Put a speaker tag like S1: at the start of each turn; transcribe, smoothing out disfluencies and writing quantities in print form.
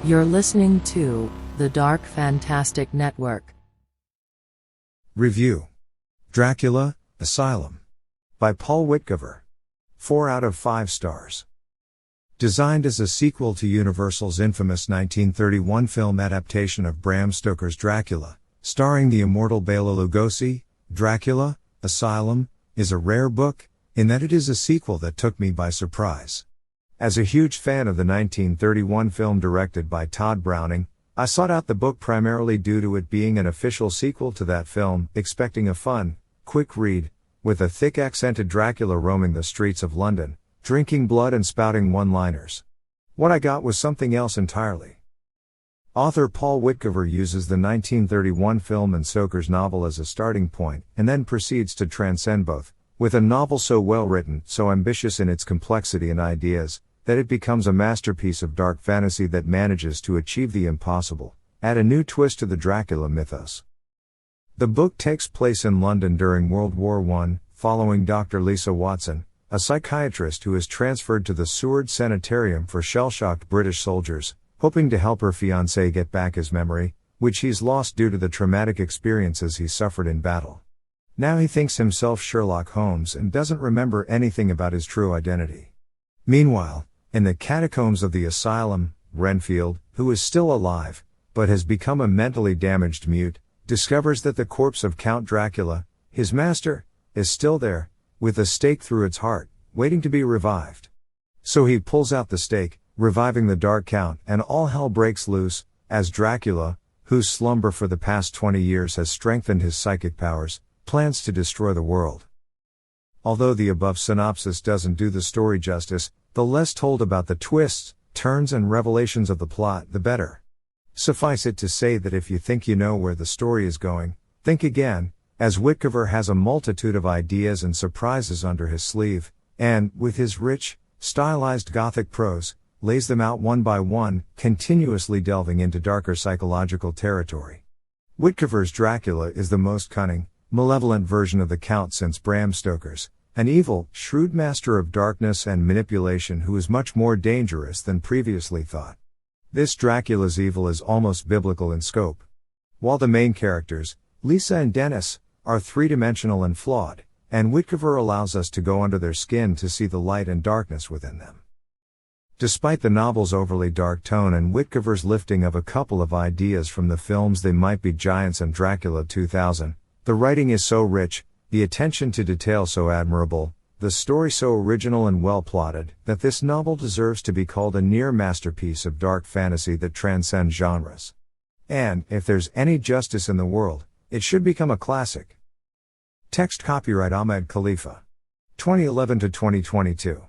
S1: You're listening to the Dark Fantastic Network.
S2: Review: Dracula, Asylum. By Paul Witcover. 4 out of 5 stars. Designed as a sequel to Universal's infamous 1931 film adaptation of Bram Stoker's Dracula, starring the immortal Bela Lugosi, Dracula, Asylum, is a rare book, in that it is a sequel that took me by surprise. As a huge fan of the 1931 film directed by Todd Browning, I sought out the book primarily due to it being an official sequel to that film, expecting a fun, quick read, with a thick accented Dracula roaming the streets of London, drinking blood and spouting one-liners. What I got was something else entirely. Author Paul Witcover uses the 1931 film and Stoker's novel as a starting point, and then proceeds to transcend both, with a novel so well written, so ambitious in its complexity and ideas, that it becomes a masterpiece of dark fantasy that manages to achieve the impossible, add a new twist to the Dracula mythos. The book takes place in London during World War I, following Dr. Lisa Watson, a psychiatrist who is transferred to the Seward Sanitarium for shell-shocked British soldiers, hoping to help her fiancé get back his memory, which he's lost due to the traumatic experiences he suffered in battle. Now he thinks himself Sherlock Holmes and doesn't remember anything about his true identity. Meanwhile, in the catacombs of the Asylum, Renfield, who is still alive, but has become a mentally damaged mute, discovers that the corpse of Count Dracula, his master, is still there, with a stake through its heart, waiting to be revived. So he pulls out the stake, reviving the Dark Count, and all hell breaks loose, as Dracula, whose slumber for the past 20 years has strengthened his psychic powers, plans to destroy the world. Although the above synopsis doesn't do the story justice, the less told about the twists, turns and revelations of the plot, the better. Suffice it to say that if you think you know where the story is going, think again, as Witcover has a multitude of ideas and surprises under his sleeve, and, with his rich, stylized Gothic prose, lays them out one by one, continuously delving into darker psychological territory. Witcover's Dracula is the most cunning, malevolent version of the Count since Bram Stoker's, an evil, shrewd master of darkness and manipulation who is much more dangerous than previously thought. This Dracula's evil is almost biblical in scope. While the main characters, Lisa and Dennis, are three-dimensional and flawed, and Witcover allows us to go under their skin to see the light and darkness within them. Despite the novel's overly dark tone and Witcover's lifting of a couple of ideas from the films They Might Be Giants and Dracula 2000, the writing is so rich, the attention to detail so admirable, the story so original and well plotted, that this novel deserves to be called a near masterpiece of dark fantasy that transcends genres. And, if there's any justice in the world, it should become a classic. Text copyright Ahmed Khalifa. 2011 to 2022.